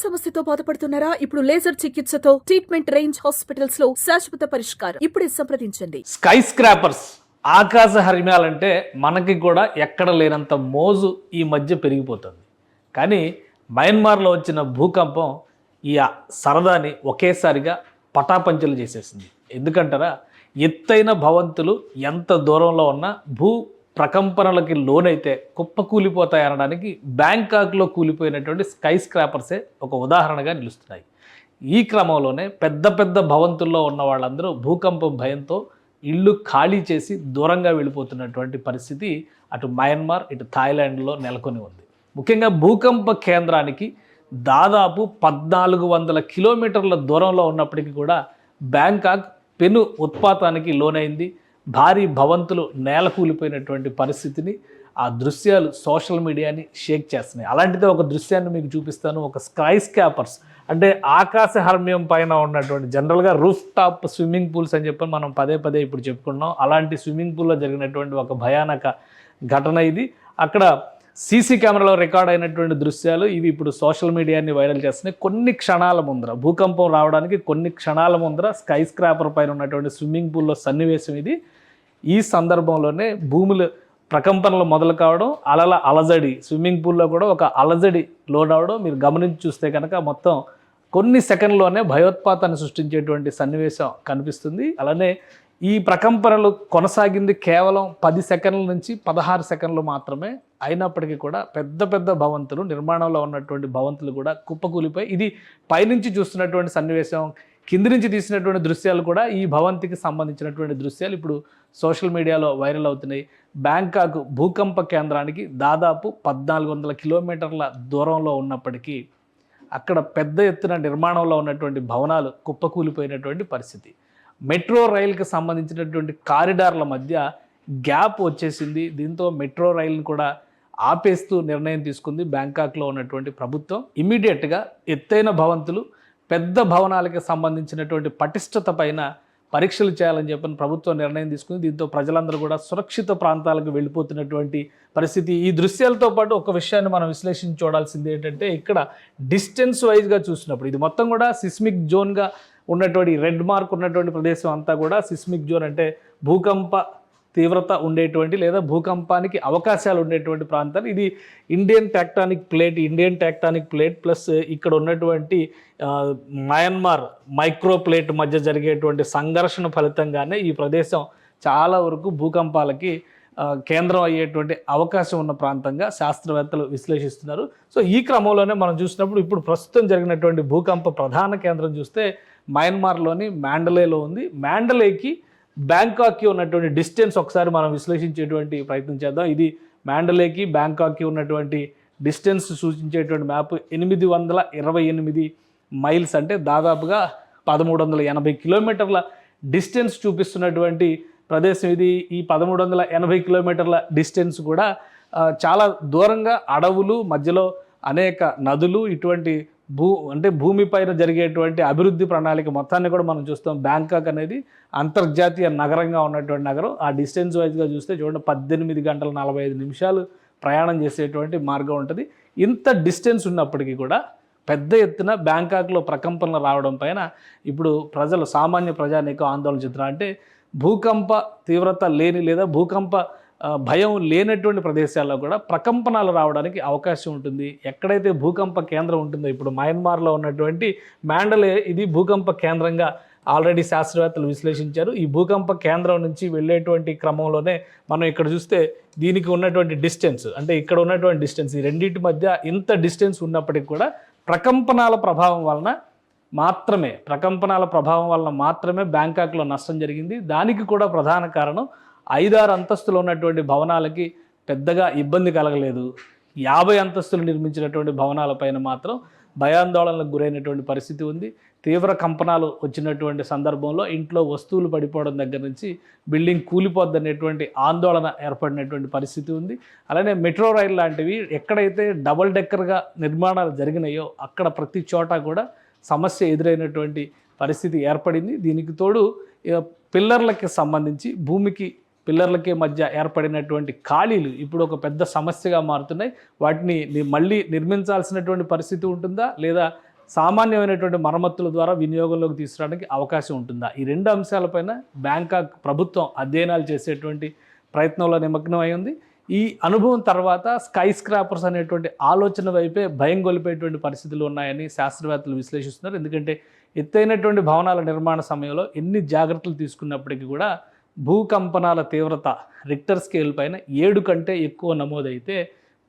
సమస్యతో బాధపడుతున్నారా? ఇప్పుడు లేజర్ చికిత్సతో ట్రీట్మెంట్ రేంజ్ హాస్పిటల్స్ లో శాశ్వత పరిష్కారం. ఇప్పుడే సంప్రదించండి. స్కై స్క్రాపర్స్ ఆకాశ హరిమ్యాలంటే మనకి కూడా ఎక్కడ లేనంత మోజు ఈ మధ్య పెరిగిపోతుంది. కానీ మయన్మార్లో వచ్చిన భూకంపం ఈ సరదాని ఒకేసారిగా పటాపంచలు చేసేసింది. ఎందుకంటారా, ఎత్తైన భవంతులు ఎంత దూరంలో ఉన్నా భూ ప్రకంపనలకి లోనైతే కుప్పకూలిపోతాయి అనడానికి బ్యాంకాక్లో కూలిపోయినటువంటి స్కై స్క్రాపర్సే ఒక ఉదాహరణగా నిలుస్తున్నాయి. ఈ క్రమంలోనే పెద్ద పెద్ద భవంతుల్లో ఉన్న వాళ్ళందరూ భూకంపం భయంతో ఇళ్ళు ఖాళీ చేసి దూరంగా వెళ్ళిపోతున్నటువంటి పరిస్థితి అటు మయన్మార్ ఇటు థాయిలాండ్లో నెలకొని ఉంది. ముఖ్యంగా భూకంప కేంద్రానికి దాదాపు 1400 కిలోమీటర్ల దూరంలో ఉన్నప్పటికీ కూడా బ్యాంకాక్ పెను ఉత్పాతానికి లోనైంది. భారీ భవంతులు నేల కూలిపోయినటువంటి పరిస్థితిని ఆ దృశ్యాలు సోషల్ మీడియాని షేక్ చేస్తున్నాయి. అలాంటిదే ఒక దృశ్యాన్ని మీకు చూపిస్తాను. ఒక స్కై స్క్రాపర్స్ అంటే ఆకాశ హర్మ్యం పైన ఉన్నటువంటి జనరల్గా రూఫ్ టాప్ స్విమ్మింగ్ పూల్స్ అని చెప్పి మనం పదే పదే ఇప్పుడు చెప్పుకున్నాం. అలాంటి స్విమ్మింగ్ పూల్లో జరిగినటువంటి ఒక భయానక ఘటన ఇది. అక్కడ సీసీ కెమెరాలో రికార్డ్ అయినటువంటి దృశ్యాలు ఇవి ఇప్పుడు సోషల్ మీడియాని వైరల్ చేస్తున్నాయి. కొన్ని క్షణాల ముందర భూకంపం రావడానికి కొన్ని క్షణాల ముందర స్కై స్క్రాపర్ పైన ఉన్నటువంటి స్విమ్మింగ్ పూల్లో సన్నివేశం ఇది. ఈ సందర్భంలోనే భూములు ప్రకంపనలు మొదలు కావడం, అలజడి స్విమ్మింగ్ పూల్లో కూడా ఒక అలజడి లోనవడం మీరు గమనించి చూస్తే కనుక మొత్తం కొన్ని సెకండ్లోనే భయోత్పాతాన్ని సృష్టించేటువంటి సన్నివేశం కనిపిస్తుంది. అలానే ఈ ప్రకంపనలు కొనసాగింది కేవలం 10 సెకండ్ల నుంచి 16 సెకండ్లు మాత్రమే. అయినప్పటికీ కూడా పెద్ద పెద్ద భవంతులు నిర్మాణంలో ఉన్నటువంటి భవంతులు కూడా కుప్పకూలిపోయి, ఇది పైనుంచి చూస్తున్నటువంటి సన్నివేశం, కింది నుంచి తీసినటువంటి దృశ్యాలు కూడా ఈ భవంతికి సంబంధించినటువంటి దృశ్యాలు ఇప్పుడు సోషల్ మీడియాలో వైరల్ అవుతున్నాయి. బ్యాంకాక్ భూకంప కేంద్రానికి దాదాపు 1400 కిలోమీటర్ల దూరంలో ఉన్నప్పటికీ అక్కడ పెద్ద ఎత్తున నిర్మాణంలో ఉన్నటువంటి భవనాలు కుప్పకూలిపోయినటువంటి పరిస్థితి. మెట్రో రైలుకి సంబంధించినటువంటి కారిడార్ల మధ్య గ్యాప్ వచ్చేసింది. దీంతో మెట్రో రైలును కూడా ఆపేస్తూ నిర్ణయం తీసుకుంది బ్యాంకాక్లో ఉన్నటువంటి ప్రభుత్వం. ఇమ్మీడియట్గా ఎత్తైన భవంతులు పెద్ద భవనాలకి సంబంధించినటువంటి పటిష్టత పైన పరీక్షలు చేయాలని చెప్పని ప్రభుత్వం నిర్ణయం తీసుకుంది. దీంతో ప్రజలందరూ కూడా సురక్షిత ప్రాంతాలకు వెళ్ళిపోతున్నటువంటి పరిస్థితి. ఈ దృశ్యాలతో పాటు ఒక విషయాన్ని మనం విశ్లేషించి చూడాల్సింది ఏంటంటే, ఇక్కడ డిస్టెన్స్ వైజ్గా చూసినప్పుడు ఇది మొత్తం కూడా సిస్మిక్ జోన్గా ఉన్నటువంటి రెడ్ మార్క్ ఉన్నటువంటి ప్రదేశం అంతా కూడా సిస్మిక్ జోన్ అంటే భూకంప తీవ్రత ఉండేటువంటి లేదా భూకంపానికి అవకాశాలు ఉండేటువంటి ప్రాంతాలు. ఇది ఇండియన్ టెక్టానిక్ ప్లేట్ ప్లస్ ఇక్కడ ఉన్నటువంటి మయన్మార్ మైక్రో ప్లేట్ మధ్య జరిగేటువంటి సంఘర్షణ ఫలితంగానే ఈ ప్రదేశం చాలా వరకు భూకంపాలకి కేంద్రం అయ్యేటువంటి అవకాశం ఉన్న ప్రాంతంగా శాస్త్రవేత్తలు విశ్లేషిస్తున్నారు. సో ఈ క్రమంలోనే మనం చూసినప్పుడు ఇప్పుడు ప్రస్తుతం జరిగినటువంటి భూకంప ప్రధాన కేంద్రం చూస్తే మయన్మార్లోని మ్యాండలేలో ఉంది. మ్యాండలేకి బ్యాంకాక్కి ఉన్నటువంటి డిస్టెన్స్ ఒకసారి మనం విశ్లేషించేటువంటి ప్రయత్నం చేద్దాం. ఇది మ్యాండలేకి బ్యాంకాక్కి ఉన్నటువంటి డిస్టెన్స్ సూచించేటువంటి మ్యాప్ 828 మైల్స్ అంటే దాదాపుగా 1380 కిలోమీటర్ల డిస్టెన్స్ చూపిస్తున్నటువంటి ప్రదేశం ఇది. ఈ 1380 కిలోమీటర్ల డిస్టెన్స్ కూడా చాలా దూరంగా అడవులు మధ్యలో అనేక నదులు ఇటువంటి భూమిపైన జరిగేటువంటి అభివృద్ధి ప్రణాళిక మొత్తాన్ని కూడా మనం చూస్తాం. బ్యాంకాక్ అనేది అంతర్జాతీయ నగరంగా ఉన్నటువంటి నగరం. ఆ డిస్టెన్స్ వైజ్గా చూస్తే చూడండి 18 గంటల 45 నిమిషాలు ప్రయాణం చేసేటువంటి మార్గం ఉంటుంది. ఇంత డిస్టెన్స్ ఉన్నప్పటికీ కూడా పెద్ద ఎత్తున బ్యాంకాక్లో ప్రకంపనలు రావడం పైన ఇప్పుడు సామాన్య ప్రజానీకం ఆందోళన చెందుతున్నారు. అంటే భూకంప తీవ్రత లేని లేదా భూకంప భయం లేనటువంటి ప్రదేశాల్లో కూడా ప్రకంపనలు రావడానికి అవకాశం ఉంటుంది. ఎక్కడైతే భూకంప కేంద్రం ఉంటుందో ఇప్పుడు మయన్మార్లో ఉన్నటువంటి మ్యాండలే ఇది భూకంప కేంద్రంగా ఆల్రెడీ శాస్త్రవేత్తలు విశ్లేషించారు. ఈ భూకంప కేంద్రం నుంచి వెళ్ళేటువంటి క్రమంలోనే మనం ఇక్కడ చూస్తే దీనికి ఉన్నటువంటి డిస్టెన్స్ అంటే ఇక్కడ ఉన్నటువంటి డిస్టెన్స్ ఈ రెండింటి మధ్య ఇంత డిస్టెన్స్ ఉన్నప్పటికీ కూడా ప్రకంపనాల ప్రభావం వలన మాత్రమే బ్యాంకాక్లో నష్టం జరిగింది. దానికి కూడా ప్రధాన కారణం 5-6 అంతస్తులు ఉన్నటువంటి భవనాలకి పెద్దగా ఇబ్బంది కలగలేదు. 50 అంతస్తులు నిర్మించినటువంటి భవనాలపైన మాత్రం భయాందోళనలకు గురైనటువంటి పరిస్థితి ఉంది. తీవ్ర కంపనాలు వచ్చినటువంటి సందర్భంలో ఇంట్లో వస్తువులు పడిపోవడం దగ్గర నుంచి బిల్డింగ్ కూలిపోద్దనేటువంటి ఆందోళన ఏర్పడినటువంటి పరిస్థితి ఉంది. అలానే మెట్రో రైల్ లాంటివి ఎక్కడైతే డబుల్ డెక్కర్గా నిర్మాణాలు జరిగినాయో అక్కడ ప్రతి చోట కూడా సమస్య ఎదురైనటువంటి పరిస్థితి ఏర్పడింది. దీనికి తోడు పిల్లర్లకి సంబంధించి పిల్లర్లకి మధ్య ఏర్పడినటువంటి ఖాళీలు ఇప్పుడు ఒక పెద్ద సమస్యగా మారుతున్నాయి. వాటిని మళ్ళీ నిర్మించాల్సినటువంటి పరిస్థితి ఉంటుందా లేదా సామాన్యమైనటువంటి మరమ్మతుల ద్వారా వినియోగంలోకి తీసుకురావడానికి అవకాశం ఉంటుందా? ఈ రెండు అంశాలపైన బ్యాంకాక్ ప్రభుత్వం అధ్యయనాలు చేసేటువంటి ప్రయత్నంలో నిమగ్నం అయి ఉంది. ఈ అనుభవం తర్వాత స్కై స్క్రాపర్స్ అనేటువంటి ఆలోచన వైపే భయం గొలిపేటువంటి పరిస్థితులు ఉన్నాయని శాస్త్రవేత్తలు విశ్లేషిస్తున్నారు. ఎందుకంటే ఎత్తైనటువంటి భవనాల నిర్మాణ సమయంలో ఎన్ని జాగ్రత్తలు తీసుకున్నప్పటికీ కూడా భూకంపనాల తీవ్రత రిక్టర్ స్కేల్ పైన 7 కంటే ఎక్కువ నమోదైతే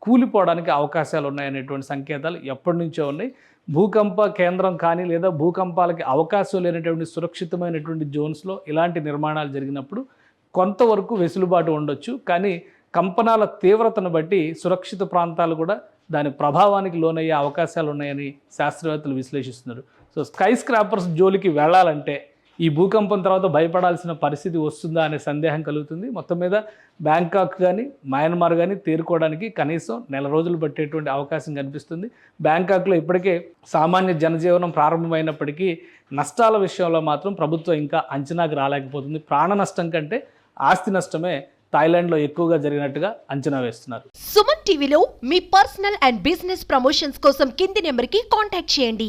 కూలిపోవడానికి అవకాశాలు ఉన్నాయనేటువంటి సంకేతాలు ఎప్పటి నుంచో ఉన్నాయి. భూకంప కేంద్రం కానీ లేదా భూకంపాలకి అవకాశం లేనటువంటి సురక్షితమైనటువంటి జోన్స్లో ఇలాంటి నిర్మాణాలు జరిగినప్పుడు కొంతవరకు వెసులుబాటు ఉండొచ్చు. కానీ కంపనాల తీవ్రతను బట్టి సురక్షిత ప్రాంతాలు కూడా దాని ప్రభావానికి లోనయ్యే అవకాశాలు ఉన్నాయని శాస్త్రవేత్తలు విశ్లేషిస్తున్నారు. సో స్కై స్క్రాపర్స్ జోలికి వెళ్ళాలంటే ఈ భూకంపం తర్వాత భయపడాల్సిన పరిస్థితి వస్తుందా అనే సందేహం కలుగుతుంది. మొత్తం మీద బ్యాంకాక్ కానీ మయన్మార్ కానీ తేరుకోవడానికి కనీసం 1 నెల రోజులు పట్టేటువంటి అవకాశం కనిపిస్తుంది. బ్యాంకాక్లో ఇప్పటికే సామాన్య జనజీవనం ప్రారంభమైనప్పటికీ నష్టాల విషయంలో మాత్రం ప్రభుత్వం ఇంకా అంచనాకు రాలేకపోతుంది. ప్రాణ నష్టం కంటే ఆస్తి నష్టమే థాయిలాండ్లో ఎక్కువగా జరిగినట్టుగా అంచనా వేస్తున్నారు. సుమన్ టీవీలో మీ పర్సనల్ అండ్ బిజినెస్ ప్రమోషన్స్ కోసం కింది నెంబర్కి కాంటాక్ట్ చేయండి.